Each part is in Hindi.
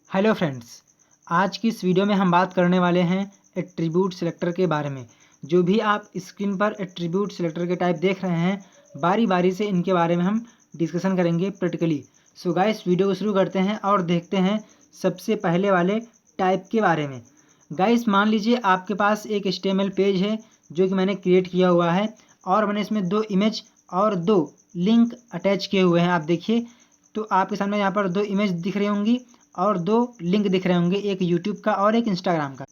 हेलो फ्रेंड्स, आज की इस वीडियो में हम बात करने वाले हैं एट्रीब्यूट सिलेक्टर के बारे में। जो भी आप स्क्रीन पर एट्रीब्यूट सिलेक्टर के टाइप देख रहे हैं, बारी बारी से इनके बारे में हम डिस्कशन करेंगे प्रैक्टिकली। सो गाइस, वीडियो को शुरू करते हैं और देखते हैं सबसे पहले वाले टाइप के बारे में। गाइस, मान लीजिए आपके पास एक HTML पेज है जो कि मैंने क्रिएट किया हुआ है और मैंने इसमें 2 इमेज और 2 लिंक अटैच किए हुए हैं। आप देखिए, तो आपके सामने यहाँ पर 2 इमेज दिख रही होंगी और 2 लिंक दिख रहे होंगे, एक यूट्यूब का और एक इंस्टाग्राम का।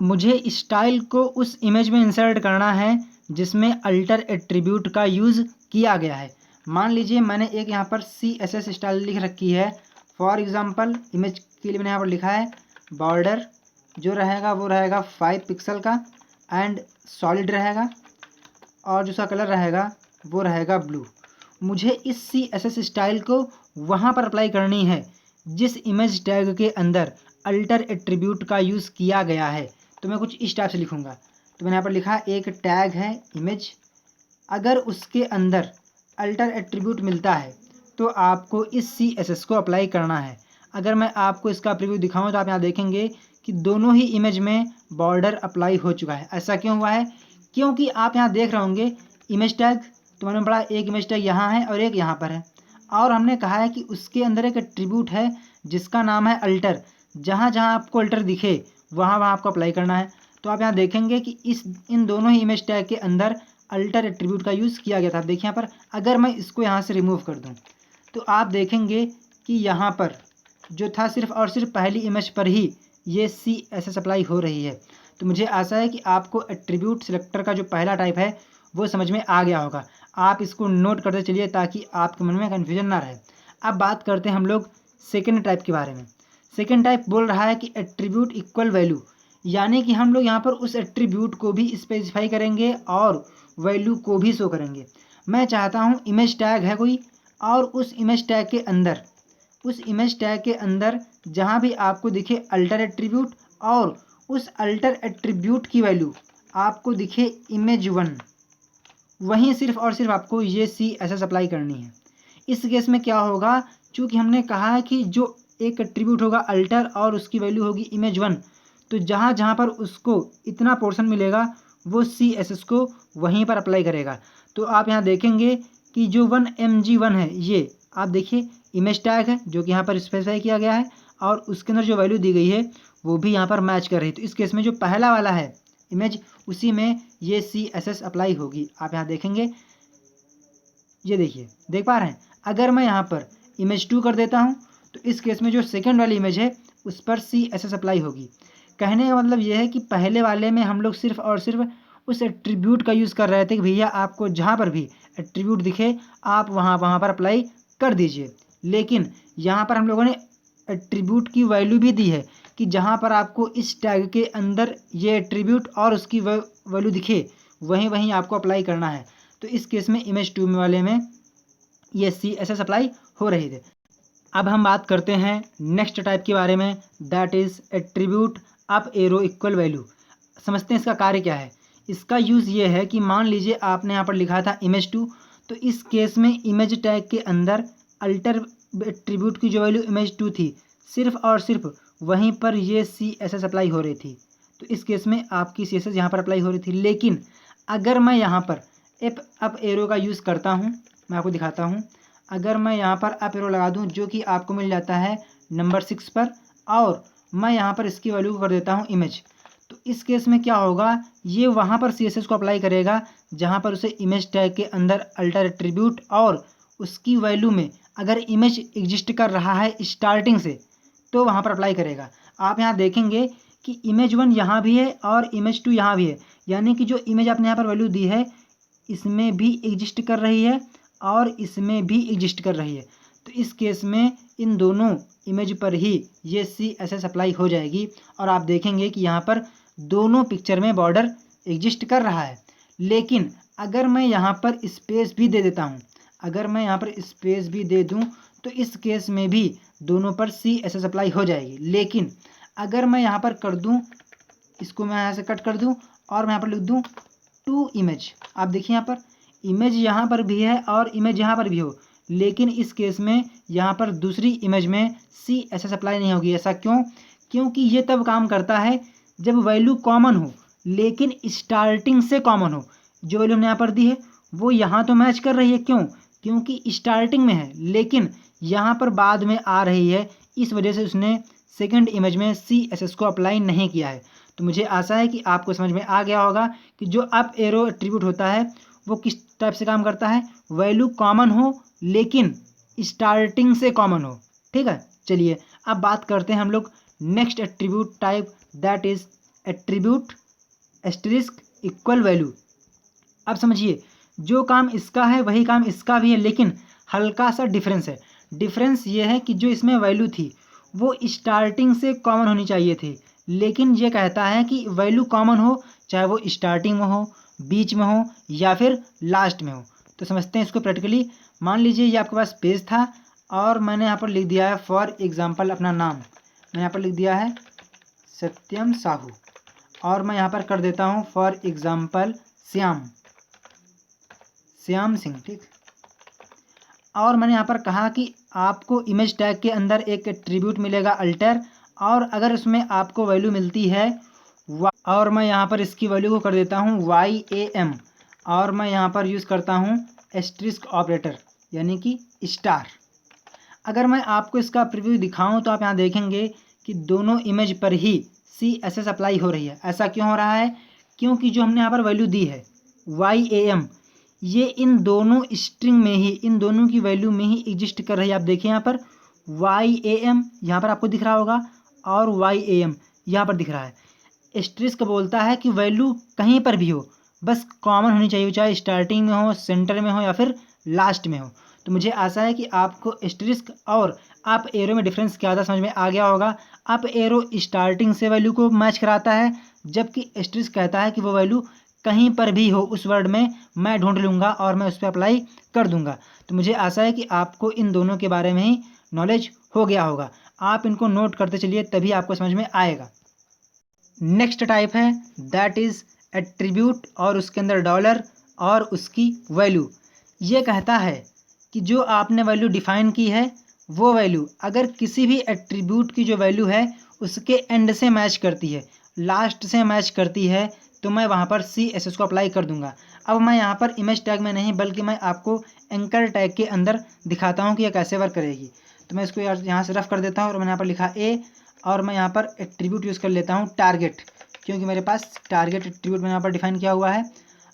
मुझे स्टाइल को उस इमेज में इंसर्ट करना है जिसमें अल्टर एट्रीब्यूट का यूज़ किया गया है। मान लीजिए मैंने एक यहाँ पर CSS स्टाइल लिख रखी है। फॉर एग्जांपल, इमेज के लिए मैंने यहाँ पर लिखा है बॉर्डर जो रहेगा वो रहेगा 5 पिक्सल का एंड सॉलिड रहेगा, और जो सा कलर रहेगा वो रहेगा ब्लू। मुझे इस CSS स्टाइल को वहाँ पर अप्लाई करनी है जिस इमेज टैग के अंदर अल्टर एट्रीब्यूट का यूज़ किया गया है। तो मैं कुछ इस टाइप से लिखूँगा। तो मैंने यहाँ पर लिखा एक टैग है इमेज, अगर उसके अंदर अल्टर एट्रीब्यूट मिलता है तो आपको इस CSS को अप्लाई करना है। अगर मैं आपको इसका प्रीव्यू दिखाऊँ तो आप यहाँ देखेंगे कि दोनों ही इमेज में बॉर्डर अप्लाई हो चुका है। ऐसा क्यों हुआ है? क्योंकि आप यहाँ देख रहे होंगे इमेज टैग, तो मैंने पढ़ा एक इमेज टैग यहाँ है और एक यहाँ पर है, और हमने कहा है कि उसके अंदर एक एट्रीब्यूट है जिसका नाम है अल्टर। जहाँ जहाँ आपको अल्टर दिखे वहाँ वहाँ आपको अप्लाई करना है। तो आप यहाँ देखेंगे कि इन दोनों ही इमेज टैग के अंदर अल्टर एट्रीब्यूट का यूज़ किया गया था। आप देखिए यहाँ पर, अगर मैं इसको यहाँ से रिमूव कर दूँ तो आप देखेंगे कि यहाँ पर जो था सिर्फ और सिर्फ पहली इमेज पर ही ये CSS अप्लाई हो रही है। तो मुझे आशा है कि आपको एट्रीब्यूट सिलेक्टर का जो पहला टाइप है वो समझ में आ गया होगा। आप इसको नोट करते चलिए ताकि आपके मन में कन्फ्यूजन ना रहे। अब बात करते हैं हम लोग सेकेंड टाइप के बारे में। सेकेंड टाइप बोल रहा है कि एट्रीब्यूट इक्वल वैल्यू, यानी कि हम लोग यहाँ पर उस एट्रीब्यूट को भी स्पेसिफाई करेंगे और वैल्यू को भी शो करेंगे। मैं चाहता हूँ इमेज टैग है कोई, और उस इमेज टैग के अंदर जहाँ भी आपको दिखे अल्टर एट्रीब्यूट, और उस अल्टर एट्रीब्यूट की वैल्यू आपको दिखे image1, वहीं सिर्फ और सिर्फ आपको ये CSS अप्लाई करनी है। इस केस में क्या होगा, चूँकि हमने कहा है कि जो एक एट्रीब्यूट होगा अल्टर और उसकी वैल्यू होगी image1, तो जहाँ जहाँ पर उसको इतना पोर्शन मिलेगा वो CSS को वहीं पर अप्लाई करेगा। तो आप यहाँ देखेंगे कि जो 1mg1 है, ये आप देखिए इमेज टैग है जो कि यहाँ पर स्पेसिफाई किया गया है, और उसके अंदर जो वैल्यू दी गई है वो भी यहाँ पर मैच कर रही है। तो इस केस में जो पहला वाला है इमेज, उसी में ये CSS अप्लाई होगी। आप यहाँ देखेंगे, ये देखिए, देख पा रहे हैं। अगर मैं यहाँ पर image2 कर देता हूँ तो इस केस में जो सेकंड वाली इमेज है उस पर CSS अप्लाई होगी। कहने का मतलब ये है कि पहले वाले में हम लोग सिर्फ और सिर्फ उस एट्रीब्यूट का यूज़ कर रहे थे कि भैया आपको जहाँ पर भी एट्रीब्यूट दिखे आप वहाँ पर अप्लाई कर दीजिए। लेकिन यहाँ पर हम लोगों ने एट्रीब्यूट की वैल्यू भी दी है कि जहाँ पर आपको इस टैग के अंदर ये एट्रीब्यूट और उसकी वैल्यू दिखे वहीं वहीं आपको अप्लाई करना है। तो इस केस में image2 वाले में ये CSS अप्लाई हो रही थी। अब हम बात करते हैं नेक्स्ट टाइप के बारे में, that is attribute up arrow equal value. समझते हैं इसका कार्य क्या है। इसका यूज़ ये है कि मान लीजिए आपने यहाँ पर लिखा था image2, तो इस केस में इमेज टैग के अंदर अल्टर एट्रीब्यूट की जो वैल्यू image2 थी, सिर्फ और सिर्फ वहीं पर ये CSS अप्लाई हो रही थी। तो इस केस में आपकी CSS यहाँ पर अप्लाई हो रही थी। लेकिन अगर मैं यहाँ पर अप एरो का यूज़ करता हूँ, मैं आपको दिखाता हूँ। अगर मैं यहाँ पर अप एरो लगा दूँ जो कि आपको मिल जाता है नंबर 6 पर, और मैं यहाँ पर इसकी वैल्यू कर देता हूँ इमेज, तो इस केस में क्या होगा, ये वहाँ पर CSS को अप्लाई करेगा जहाँ पर उसे इमेज टैग के अंदर अल्टर एट्रीब्यूट और उसकी वैल्यू में अगर इमेज एग्जिस्ट कर रहा है स्टार्टिंग से तो वहाँ पर अप्लाई करेगा। आप यहाँ देखेंगे कि image1 यहाँ भी है और image2 यहाँ भी है, यानी कि जो इमेज आपने यहाँ पर वैल्यू दी है इसमें भी एग्जिस्ट कर रही है और इसमें भी एग्जिस्ट कर रही है। तो इस केस में इन दोनों इमेज पर ही ये CSS अप्लाई हो जाएगी, और आप देखेंगे कि यहाँ पर दोनों पिक्चर में बॉर्डर एग्जिस्ट कर रहा है। लेकिन अगर मैं यहाँ पर स्पेस भी दे देता हूँ, अगर मैं यहाँ पर स्पेस भी दे दूँ तो इस केस में भी दोनों पर CSS अप्लाई हो जाएगी। लेकिन अगर मैं यहाँ पर कर दूँ, इसको मैं यहाँ से कट कर दूँ और मैं यहाँ पर लिख दूँ टू इमेज, आप देखिए यहाँ पर इमेज यहाँ पर भी है और इमेज यहाँ पर भी हो, लेकिन इस केस में यहाँ पर दूसरी इमेज में CSS अप्लाई नहीं होगी। ऐसा क्यों? क्योंकि ये तब काम करता है जब वैल्यू कॉमन हो लेकिन स्टार्टिंग से कॉमन हो। जो वैल्यू हमने यहाँ पर दी है वो यहाँ तो मैच कर रही है, क्यों? क्योंकि स्टार्टिंग में है लेकिन यहाँ पर बाद में आ रही है, इस वजह से उसने सेकंड इमेज में CSS को अप्लाई नहीं किया है। तो मुझे आशा है कि आपको समझ में आ गया होगा कि जो अप एरो एट्रीब्यूट होता है वो किस टाइप से काम करता है। वैल्यू कॉमन हो लेकिन स्टार्टिंग से कॉमन हो। ठीक है, चलिए अब बात करते हैं हम लोग next attribute type, that is attribute asterisk equal value. अब समझिए, जो काम इसका है वही काम इसका भी है, लेकिन हल्का सा डिफरेंस है। डिफरेंस ये है कि जो इसमें वैल्यू थी वो स्टार्टिंग से कॉमन होनी चाहिए थी, लेकिन ये कहता है कि वैल्यू कॉमन हो चाहे वो स्टार्टिंग में हो, बीच में हो या फिर लास्ट में हो। तो समझते हैं इसको प्रैक्टिकली। मान लीजिए ये आपके पास पेज था और मैंने यहाँ पर लिख दिया है फॉर एग्जाम्पल अपना नाम। मैंने यहाँ पर लिख दिया है सत्यम साहू और मैं यहाँ पर कर देता हूँ फॉर एग्जाम्पल श्याम सिंह। ठीक, और मैंने यहाँ पर कहा कि आपको इमेज टैग के अंदर एक एट्रीब्यूट मिलेगा अल्टर, और अगर उसमें आपको वैल्यू मिलती है और मैं यहाँ पर इसकी वैल्यू को कर देता हूँ YAM, और मैं यहाँ पर यूज़ करता हूँ एस्टेरिस्क ऑपरेटर यानी कि स्टार। अगर मैं आपको इसका प्रीव्यू दिखाऊं तो आप यहाँ देखेंगे कि दोनों इमेज पर ही CSS अप्लाई हो रही है। ऐसा क्यों हो रहा है? क्योंकि जो हमने यहाँ पर वैल्यू दी है YAM, ये इन दोनों स्ट्रिंग में ही, इन दोनों की वैल्यू में ही एग्जिस्ट कर रही है। आप देखिए यहाँ पर YAM यहाँ पर आपको दिख रहा होगा और YAM यहाँ पर दिख रहा है। एस्टेरिस्क बोलता है कि वैल्यू कहीं पर भी हो, बस कॉमन होनी चाहिए, चाहे स्टार्टिंग में हो, सेंटर में हो या फिर लास्ट में हो। तो मुझे आशा है कि आपको एस्टेरिस्क और अप एरो में डिफरेंस क्या था समझ में आ गया होगा। अप एरो स्टार्टिंग से वैल्यू को मैच कराता है, जबकि एस्टेरिस्क कहता है कि वो वैल्यू कहीं पर भी हो उस वर्ड में मैं ढूंढ लूँगा और मैं उस पर अप्लाई कर दूंगा। तो मुझे आशा है कि आपको इन दोनों के बारे में ही नॉलेज हो गया होगा। आप इनको नोट करते चलिए, तभी आपको समझ में आएगा। नेक्स्ट टाइप है दैट इज़ एट्रीब्यूट और उसके अंदर डॉलर और उसकी वैल्यू। ये कहता है कि जो आपने वैल्यू डिफाइन की है वो वैल्यू अगर किसी भी एट्रीब्यूट की जो वैल्यू है उसके एंड से मैच करती है, लास्ट से मैच करती है, तो मैं वहाँ पर CSS को अप्लाई कर दूंगा। अब मैं यहाँ पर इमेज टैग में नहीं बल्कि मैं आपको एंकर टैग के अंदर दिखाता हूँ कि यह कैसे वर्क करेगी। तो मैं इसको यहाँ से रफ कर देता हूँ और मैंने यहाँ पर लिखा A, और मैं यहाँ पर एट्रीब्यूट यूज़ कर लेता हूँ टारगेट, क्योंकि मेरे पास टारगेट एट्रीब्यूट मैंने यहाँ पर डिफाइन किया हुआ है।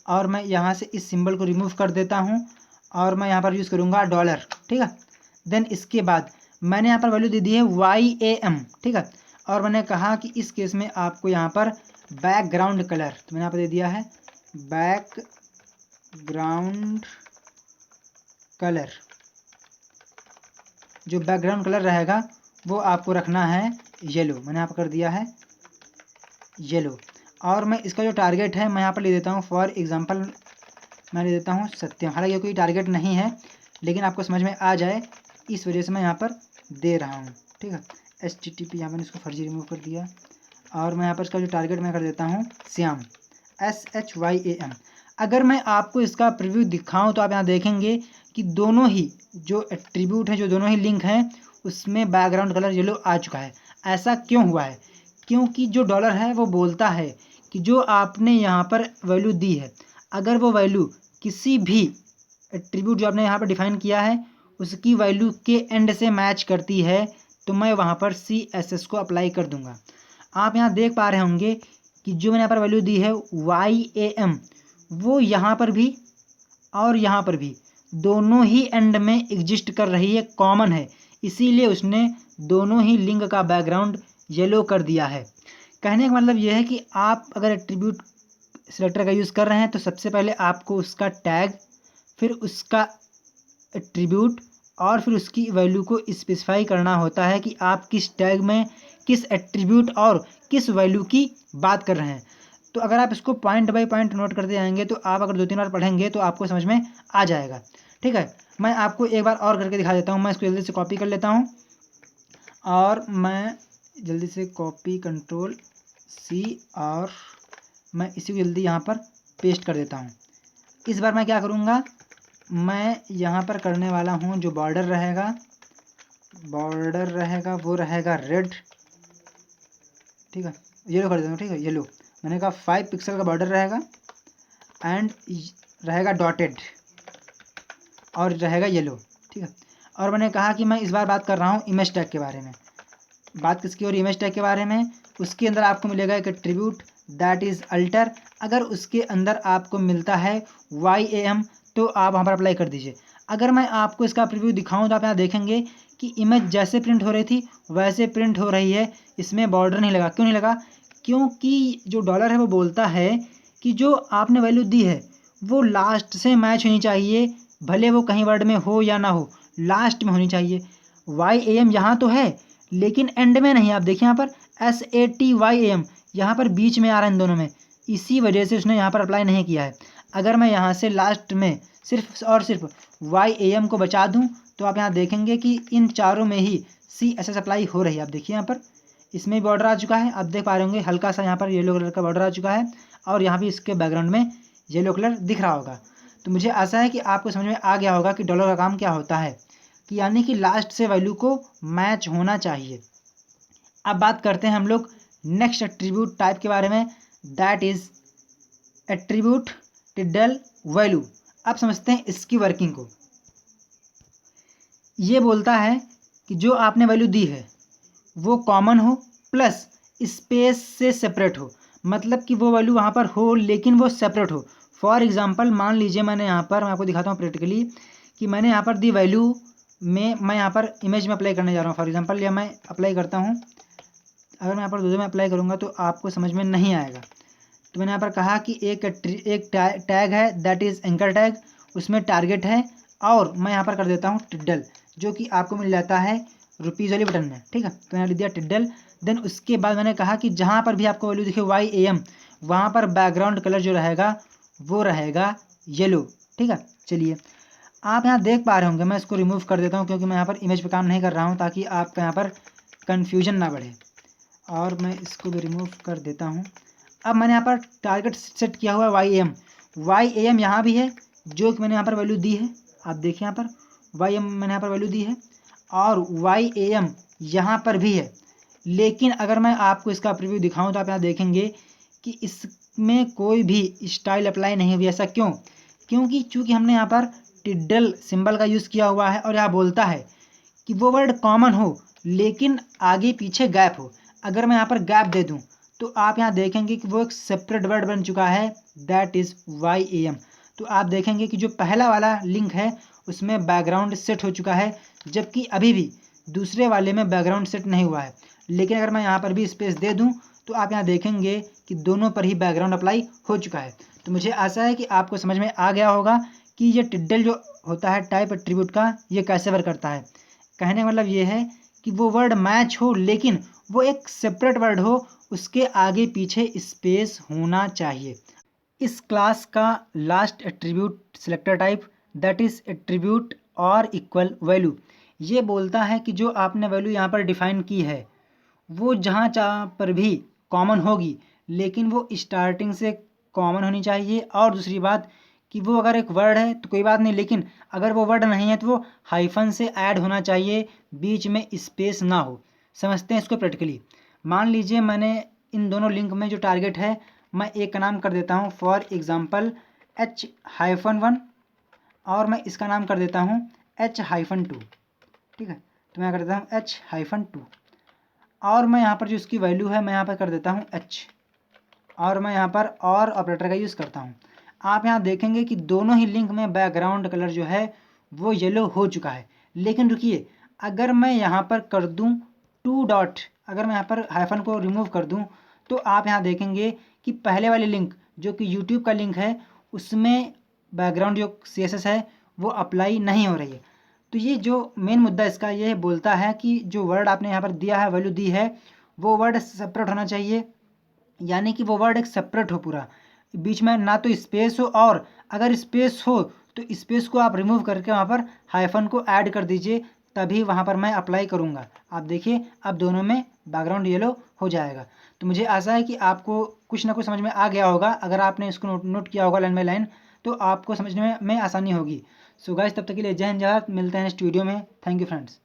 और मैं यहाँ से इस सिंबल को रिमूव कर देता हूँ और मैं यहाँ पर यूज़ करूँगा डॉलर। ठीक है, देन इसके बाद मैंने यहाँ पर वैल्यू दे दी है YAM। ठीक है, और मैंने कहा कि इस केस में आपको यहाँ पर बैकग्राउंड कलर, तो मैंने यहाँ पर दे दिया है बैकग्राउंड कलर। जो बैकग्राउंड कलर रहेगा वो आपको रखना है येलो। मैंने यहाँ पर कर दिया है येलो। और मैं इसका जो टारगेट है मैं यहाँ पर ले देता हूँ फॉर एग्जांपल मैं ले देता हूँ सत्यम। हालांकि कोई टारगेट नहीं है लेकिन आपको समझ में आ जाए इस वजह से मैं यहाँ पर दे रहा हूँ। ठीक है, HTTP यहाँ मैंने इसको फर्जी रिमूव कर दिया। और मैं यहाँ पर इसका जो टारगेट मैं कर देता हूँ श्याम, SHYAM। अगर मैं आपको इसका प्रीव्यू दिखाऊं तो आप यहाँ देखेंगे कि दोनों ही जो एट्रीब्यूट है, जो दोनों ही लिंक हैं, उसमें बैकग्राउंड कलर येलो आ चुका है। ऐसा क्यों हुआ है? क्योंकि जो डॉलर है वो बोलता है कि जो आपने यहाँ पर वैल्यू दी है, अगर वो वैल्यू किसी भी एट्रीब्यूट जो आपने यहाँ पर डिफाइन किया है उसकी वैल्यू के एंड से मैच करती है, तो मैं वहाँ पर CSS को अप्लाई कर दूंगा। आप यहाँ देख पा रहे होंगे कि जो मैंने यहाँ पर वैल्यू दी है YAM, वो यहाँ पर भी और यहाँ पर भी दोनों ही एंड में एग्जिस्ट कर रही है, कॉमन है, इसीलिए उसने दोनों ही लिंक का बैकग्राउंड येलो कर दिया है। कहने का मतलब यह है कि आप अगर एट्रीब्यूट सेलेक्टर का यूज़ कर रहे हैं तो सबसे पहले आपको उसका टैग, फिर उसका एट्रीब्यूट और फिर उसकी वैल्यू को स्पेसिफाई करना होता है कि आप किस टैग में किस एट्रीब्यूट और किस वैल्यू की बात कर रहे हैं। तो अगर आप इसको पॉइंट बाय पॉइंट नोट करते जाएंगे तो आप अगर 2-3 बार पढ़ेंगे तो आपको समझ में आ जाएगा। ठीक है, मैं आपको एक बार और करके दिखा देता हूँ। मैं इसको जल्दी से कॉपी कर लेता हूँ और मैं जल्दी से कॉपी Ctrl+C और मैं इसी को जल्दी यहाँ पर पेस्ट कर देता हूँ। इस बार मैं क्या करूँगा, मैं यहाँ पर करने वाला हूँ जो बॉर्डर रहेगा वो रहेगा रेड, ठीक है, येलो कर देता हूँ, ठीक है, येलो। मैंने कहा 5 पिक्सल का बॉर्डर रहेगा एंड रहेगा डॉटेड और रहेगा येलो, ठीक है। और मैंने कहा कि मैं इस बार बात कर रहा हूँ इमेज टैग के बारे में। बात किसकी और इमेज टैग के बारे में, उसके अंदर आपको मिलेगा एक एट्रीब्यूट दैट इज़ अल्टर। अगर उसके अंदर आपको मिलता है YAM तो आप वहाँ पर अप्लाई कर दीजिए। अगर मैं आपको इसका प्रीव्यू दिखाऊं तो आप यहाँ देखेंगे कि इमेज जैसे प्रिंट हो रही थी वैसे प्रिंट हो रही है, इसमें बॉर्डर नहीं लगा। क्यों नहीं लगा? क्योंकि जो डॉलर है वो बोलता है कि जो आपने वैल्यू दी है वो लास्ट से मैच होनी चाहिए, भले वो कहीं वर्ड में हो या ना हो, लास्ट में होनी चाहिए। YAM यहाँ तो है लेकिन एंड में नहीं। आप देखिए यहाँ पर SATYAM यहाँ पर बीच में आ रहा है इन दोनों में, इसी वजह से उसने यहाँ पर अप्लाई नहीं किया है। अगर मैं यहाँ से लास्ट में सिर्फ और सिर्फ YAM को बचा दूँ तो आप यहाँ देखेंगे कि इन चारों में ही CSS अप्लाई हो रही है। आप देखिए यहाँ पर इसमें बॉर्डर आ चुका है, आप देख पा रहे होंगे हल्का सा यहाँ पर येलो कलर का बॉर्डर आ चुका है और यहाँ भी इसके बैकग्राउंड में येलो कलर दिख रहा होगा। तो मुझे आशा है कि आपको समझ में आ गया होगा कि डॉलर का काम क्या होता है, कि यानी कि लास्ट से वैल्यू को मैच होना चाहिए। अब बात करते हैं हम लोग नेक्स्ट एट्रीब्यूट टाइप के बारे में, that is attribute tidal value. अब समझते हैं इसकी वर्किंग को। ये बोलता है कि जो आपने वैल्यू दी है वो कॉमन हो प्लस स्पेस से सेपरेट हो, मतलब कि वो वैल्यू वहाँ पर हो लेकिन वो सेपरेट हो। फॉर एग्जांपल मान लीजिए मैं आपको दिखाता हूँ प्रैक्टिकली कि मैंने यहाँ पर दी वैल्यू में मैं यहाँ पर इमेज में अप्लाई करने जा रहा हूँ। फॉर एग्जांपल या मैं अप्लाई करता हूँ, अगर मैं यहाँ पर दो में अप्लाई करूँगा तो आपको समझ में नहीं आएगा। तो मैंने यहाँ पर कहा कि एक टैग है दैट इज़ एंकर टैग, उसमें टारगेट है और मैं यहाँ पर कर देता हूँ टिड्डल, जो कि आपको मिल जाता है रुपीज़ वाली बटन में, ठीक है। तो मैंने लिख दिया टिड्डल। देन उसके बाद मैंने कहा कि जहाँ पर भी आपको वैल्यू दिखे YAM वहाँ पर बैकग्राउंड कलर जो रहेगा वो रहेगा येलो, ठीक है। चलिए आप यहाँ देख पा रहे होंगे, मैं इसको रिमूव कर देता हूँ क्योंकि मैं यहाँ पर इमेज पे काम नहीं कर रहा हूँ ताकि आपका यहाँ पर कन्फ्यूजन ना बढ़े, और मैं इसको भी रिमूव कर देता हूँ। अब मैंने यहाँ पर टारगेट सेट किया हुआ है YAM यहाँ भी है जो कि मैंने यहाँ पर वैल्यू दी है। आप देखिए यहाँ पर YAM मैंने यहाँ पर वैल्यू दी है और YAM यहाँ पर भी है। लेकिन अगर मैं आपको इसका प्रीव्यू दिखाऊं तो आप यहाँ देखेंगे कि इसमें कोई भी स्टाइल अप्लाई नहीं हुई। ऐसा क्यों? क्योंकि चूँकि हमने यहाँ पर टिड्डल सिंबल का यूज़ किया हुआ है और यहाँ बोलता है कि वो वर्ड कॉमन हो लेकिन आगे पीछे गैप हो। अगर मैं यहाँ पर गैप दे दूँ तो आप यहाँ देखेंगे कि वो एक सेपरेट वर्ड बन चुका है दैट इज़ YAM। तो आप देखेंगे कि जो पहला वाला लिंक है उसमें बैकग्राउंड सेट हो चुका है, जबकि अभी भी दूसरे वाले में बैकग्राउंड सेट नहीं हुआ है। लेकिन अगर मैं यहाँ पर भी स्पेस दे दूँ तो आप यहाँ देखेंगे कि दोनों पर ही बैकग्राउंड अप्लाई हो चुका है। तो मुझे आशा है कि आपको समझ में आ गया होगा कि ये टिड्डल जो होता है टाइप एट्रीब्यूट का, ये कैसे वर्क करता है। कहने का मतलब ये है कि वो वर्ड मैच हो लेकिन वो एक सेपरेट वर्ड हो, उसके आगे पीछे स्पेस होना चाहिए। इस क्लास का last attribute selector type that is attribute और इक्वल वैल्यू, ये बोलता है कि जो आपने वैल्यू यहाँ पर डिफाइन की है वो जहाँ जहाँ पर भी कॉमन होगी लेकिन वो स्टार्टिंग से कॉमन होनी चाहिए। और दूसरी बात कि वो अगर एक वर्ड है तो कोई बात नहीं, लेकिन अगर वो वर्ड नहीं है तो वो हाइफन से ऐड होना चाहिए, बीच में स्पेस ना हो। समझते हैं इसको प्रैक्टिकली। मान लीजिए मैंने इन दोनों लिंक में जो टारगेट है मैं एक का नाम कर देता हूँ फॉर एग्ज़ाम्पल H-1 और मैं इसका नाम कर देता हूँ H-2, ठीक है। तो मैं कर देता हूँ H-2 और मैं यहाँ पर जो इसकी वैल्यू है मैं यहाँ पर कर देता हूँ H और मैं यहाँ पर और ऑपरेटर का यूज़ करता हूँ। आप यहाँ देखेंगे कि दोनों ही लिंक में बैकग्राउंड कलर जो है वो येलो हो चुका है। लेकिन रुकिए, अगर मैं यहाँ पर कर दूँ 2 डॉट, अगर मैं यहाँ पर हाइफन को रिमूव कर दूँ तो आप यहाँ देखेंगे कि पहले वाली लिंक जो कि यूट्यूब का लिंक है उसमें बैकग्राउंड जो CSS है वो अप्लाई नहीं हो रही है। तो ये जो मेन मुद्दा इसका ये बोलता है कि जो वर्ड आपने यहाँ पर दिया है, वैल्यू दी है, वो वर्ड सेपरेट होना चाहिए, यानी कि वो वर्ड एक सेपरेट हो पूरा, बीच में ना तो स्पेस हो, और अगर स्पेस हो तो स्पेस को आप रिमूव करके वहाँ पर हाइफन को ऐड कर दीजिए, तभी वहाँ पर मैं अप्लाई करूँगा। आप देखिए अब दोनों में बैकग्राउंड येलो हो जाएगा। तो मुझे आशा है कि आपको कुछ ना कुछ समझ में आ गया होगा। अगर आपने इसको नोट किया होगा लाइन बाय लाइन तो आपको समझने में आसानी होगी। सो गाइस तब तक के लिए जय हिंद जय भारत, मिलते हैं नेक्स्ट वीडियो में। Thank you friends.